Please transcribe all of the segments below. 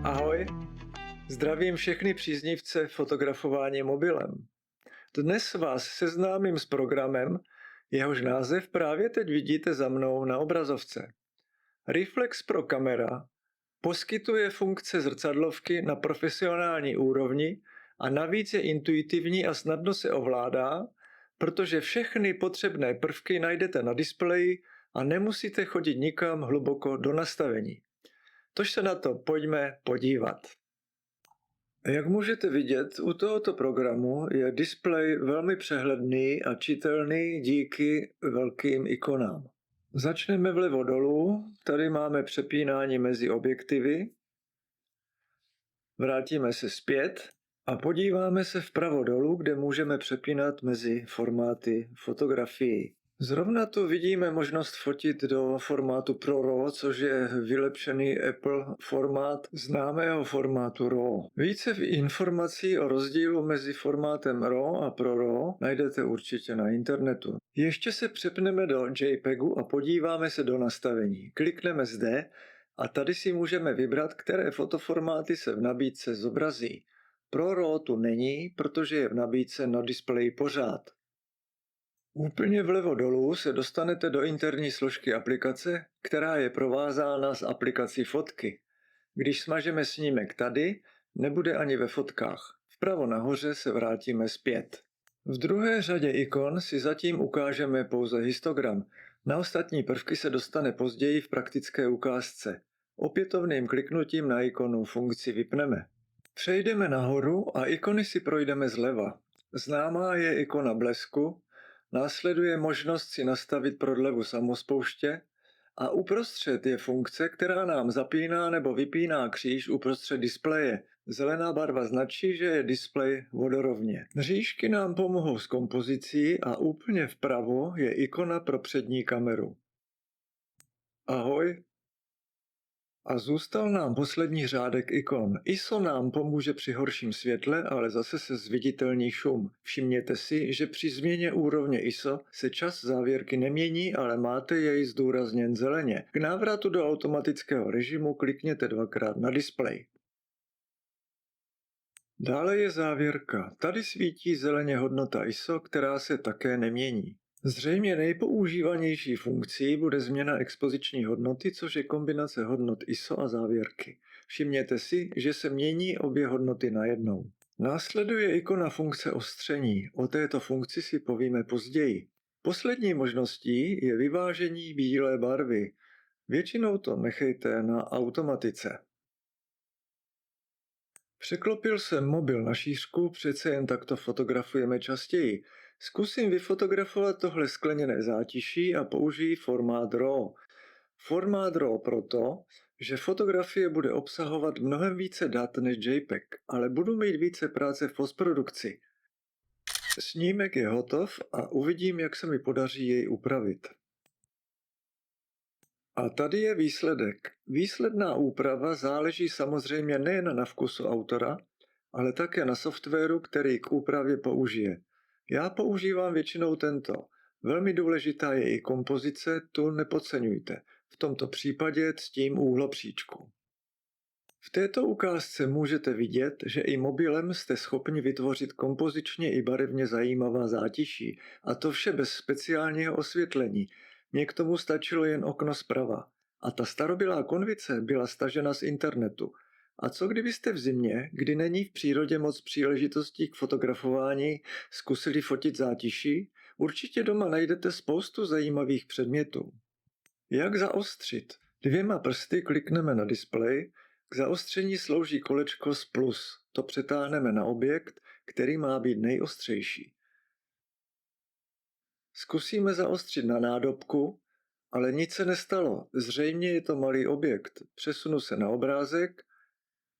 Ahoj, zdravím všechny příznivce fotografování mobilem. Dnes vás seznámím s programem, jehož název právě teď vidíte za mnou na obrazovce. Reflex Pro Camera poskytuje funkce zrcadlovky na profesionální úrovni a navíc je intuitivní a snadno se ovládá, protože všechny potřebné prvky najdete na displeji a nemusíte chodit nikam hluboko do nastavení. Tož se na to pojďme podívat. Jak můžete vidět, u tohoto programu je displej velmi přehledný a čitelný díky velkým ikonám. Začneme vlevo dolů, tady máme přepínání mezi objektivy, vrátíme se zpět a podíváme se vpravo dolů, kde můžeme přepínat mezi formáty fotografií. Zrovna tu vidíme možnost fotit do formátu ProRAW, což je vylepšený Apple formát známého formátu RAW. Více informací o rozdílu mezi formátem RAW a ProRAW najdete určitě na internetu. Ještě se přepneme do JPEGu a podíváme se do nastavení. Klikneme zde a tady si můžeme vybrat, které fotoformáty se v nabídce zobrazí. ProRAW tu není, protože je v nabídce na displeji pořád. Úplně vlevo dolů se dostanete do interní složky aplikace, která je provázána s aplikací fotky. Když smažeme snímek tady, nebude ani ve fotkách. Vpravo nahoře se vrátíme zpět. V druhé řadě ikon si zatím ukážeme pouze histogram. Na ostatní prvky se dostane později v praktické ukázce. Opětovným kliknutím na ikonu funkci vypneme. Přejdeme nahoru a ikony si projdeme zleva. Známá je ikona blesku, následuje možnost si nastavit prodlevu samospouště a uprostřed je funkce, která nám zapíná nebo vypíná kříž uprostřed displeje. Zelená barva značí, že je displej vodorovně. Mřížky nám pomohou s kompozicí a úplně vpravo je ikona pro přední kameru. Ahoj. A zůstal nám poslední řádek ikon. ISO nám pomůže při horším světle, ale zase se zviditelní šum. Všimněte si, že při změně úrovně ISO se čas závěrky nemění, ale máte jej zdůrazněn zeleně. K návratu do automatického režimu klikněte dvakrát na displej. Dále je závěrka. Tady svítí zeleně hodnota ISO, která se také nemění. Zřejmě nejpoužívanější funkcí bude změna expoziční hodnoty, což je kombinace hodnot ISO a závěrky. Všimněte si, že se mění obě hodnoty najednou. Následuje ikona funkce ostření. O této funkci si povíme později. Poslední možností je vyvážení bílé barvy. Většinou to nechejte na automatice. Překlopil jsem mobil na šířku, přece jen takto fotografujeme častěji. Zkusím vyfotografovat tohle skleněné zátiší a použiji formát RAW. Formát RAW proto, že fotografie bude obsahovat mnohem více dat než JPEG, ale budu mít více práce v postprodukci. Snímek je hotov a uvidím, jak se mi podaří jej upravit. A tady je výsledek. Výsledná úprava záleží samozřejmě nejen na vkusu autora, ale také na softwaru, který k úpravě použije. Já používám většinou tento. Velmi důležitá je i kompozice, tu nepodceňujte. V tomto případě ctím úhlopříčku. V této ukázce můžete vidět, že i mobilem jste schopni vytvořit kompozičně i barevně zajímavá zátiší, a to vše bez speciálního osvětlení. Mně k tomu stačilo jen okno zprava. A ta starobylá konvice byla stažena z internetu. A co kdybyste v zimě, kdy není v přírodě moc příležitostí k fotografování, zkusili fotit zátiší? Určitě doma najdete spoustu zajímavých předmětů. Jak zaostřit? 2 prsty klikneme na displej. K zaostření slouží kolečko s plus. To přetáhneme na objekt, který má být nejostřejší. Zkusíme zaostřit na nádobku, ale nic se nestalo. Zřejmě je to malý objekt. Přesunu se na obrázek.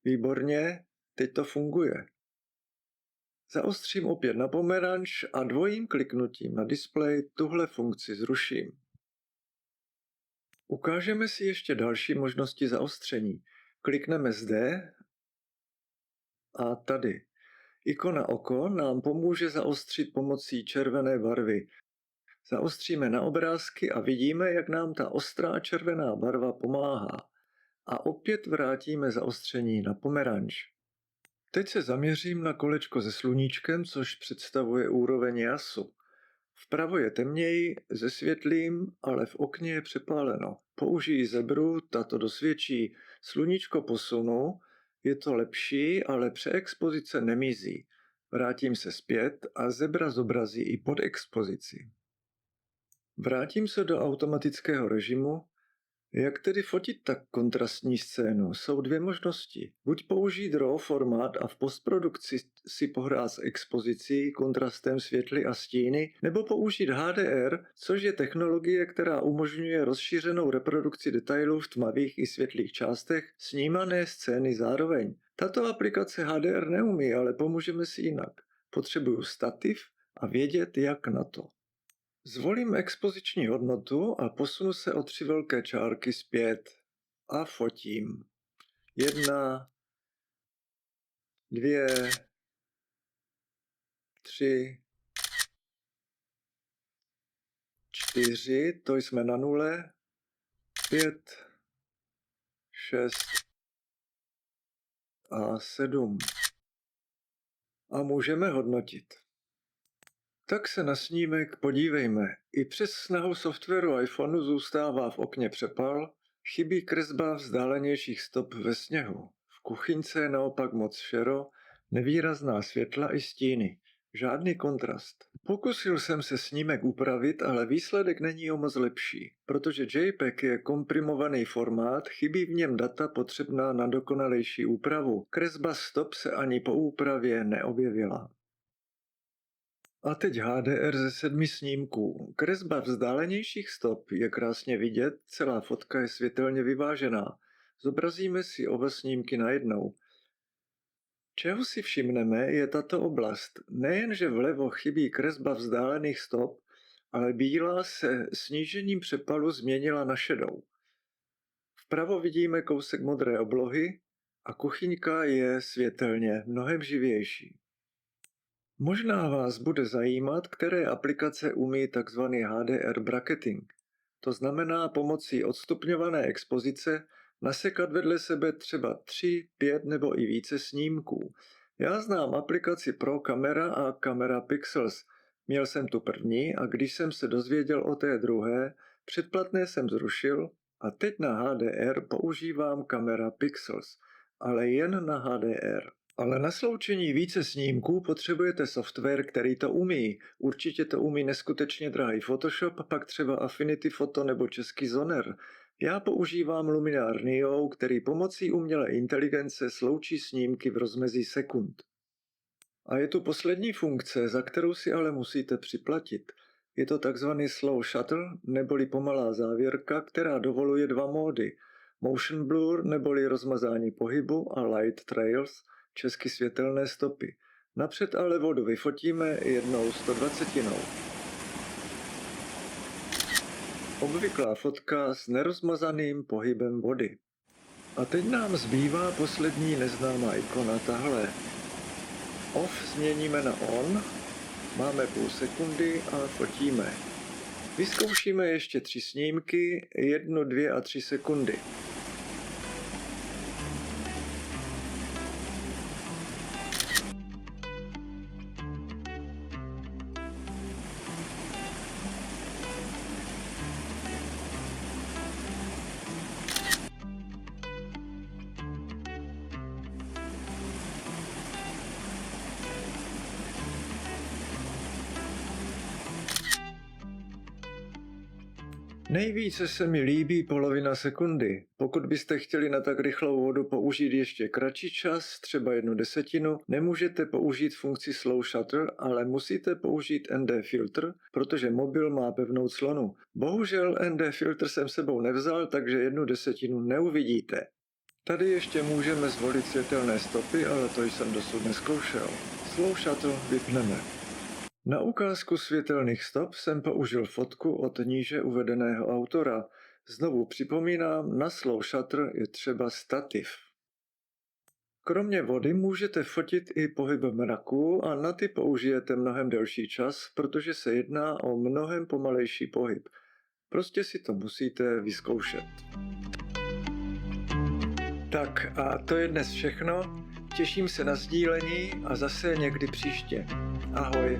Výborně, teď to funguje. Zaostřím opět na pomeranč a dvojím kliknutím na displej tuhle funkci zruším. Ukážeme si ještě další možnosti zaostření. Klikneme zde a tady. Ikona oko nám pomůže zaostřit pomocí červené barvy. Zaostříme na obrázky a vidíme, jak nám ta ostrá červená barva pomáhá. a opět vrátíme zaostření na pomeranč. Teď se zaměřím na kolečko se sluníčkem, což představuje úroveň jasu. Vpravo je temněji, se světlým, ale v okně je přepáleno. Použiji zebru, tato dosvědčí. Sluníčko posunu, je to lepší, ale přeexpozice nemizí. Vrátím se zpět a zebra zobrazí i podexpozici. Vrátím se do automatického režimu. Jak tedy fotit tak kontrastní scénu? Jsou dvě možnosti. Buď použít RAW formát a v postprodukci si pohrát s expozicí, kontrastem světly a stíny, nebo použít HDR, což je technologie, která umožňuje rozšířenou reprodukci detailů v tmavých i světlých částech snímané scény zároveň. Tato aplikace HDR neumí, ale pomůžeme si jinak. Potřebuju stativ a vědět, jak na to. Zvolím expoziční hodnotu a posunu se o 3 velké čárky zpět a fotím. 1, 2, 3, 4, to jsme na nule, 5, 6 a 7. A můžeme hodnotit. Tak se na snímek podívejme. I přes snahu softwaru iPhoneu zůstává v okně přepal, chybí kresba vzdálenějších stop ve sněhu. V kuchyňce je naopak moc šero, nevýrazná světla i stíny. Žádný kontrast. Pokusil jsem se snímek upravit, ale výsledek není o moc lepší. Protože JPEG je komprimovaný formát, chybí v něm data potřebná na dokonalejší úpravu. Kresba stop se ani po úpravě neobjevila. A teď HDR ze 7 snímků. Kresba vzdálenějších stop je krásně vidět, celá fotka je světelně vyvážená. Zobrazíme si oba snímky najednou. Čeho si všimneme, je tato oblast. Nejenže vlevo chybí kresba vzdálených stop, ale bílá se snížením přepalu změnila na šedou. Vpravo vidíme kousek modré oblohy a kuchyňka je světelně mnohem živější. Možná vás bude zajímat, které aplikace umí tzv. HDR bracketing. To znamená pomocí odstupňované expozice nasekat vedle sebe třeba 3, 5 nebo i více snímků. Já znám aplikaci Pro Camera a Camera Pixels. Měl jsem tu první a když jsem se dozvěděl o té druhé, předplatné jsem zrušil a teď na HDR používám Camera Pixels, ale jen na HDR. Ale na sloučení více snímků potřebujete software, který to umí. Určitě to umí neskutečně drahý Photoshop, pak třeba Affinity Photo nebo český Zoner. Já používám Luminar Neo, který pomocí umělé inteligence sloučí snímky v rozmezí sekund. A je tu poslední funkce, za kterou si ale musíte připlatit. Je to takzvaný slow shutter, neboli pomalá závěrka, která dovoluje 2 módy. Motion blur, neboli rozmazání pohybu, a light trails, česky světelné stopy. Napřed ale vodu vyfotíme jednou 120. Obvyklá fotka s nerozmazaným pohybem vody. A teď nám zbývá poslední neznámá ikona, tahle. Off změníme na on, máme půl sekundy a fotíme. Vyzkoušíme ještě 3 snímky, 1, 2 a 3 sekundy. Nejvíce se mi líbí polovina sekundy. Pokud byste chtěli na tak rychlou vodu použít ještě kratší čas, třeba 1/10, nemůžete použít funkci Slow Shutter, ale musíte použít ND filtr, protože mobil má pevnou clonu. Bohužel ND filtr jsem sebou nevzal, takže 1/10 neuvidíte. Tady ještě můžeme zvolit světelné stopy, ale to jsem dosud neskoušel. Slow Shutter vypneme. Na ukázku světelných stop jsem použil fotku od níže uvedeného autora. Znovu připomínám, na slow shutter je třeba stativ. Kromě vody můžete fotit i pohyb mraku a na ty použijete mnohem delší čas, protože se jedná o mnohem pomalejší pohyb. Prostě si to musíte vyzkoušet. Tak a to je dnes všechno. Těším se na sdílení a zase někdy příště. Ahoj.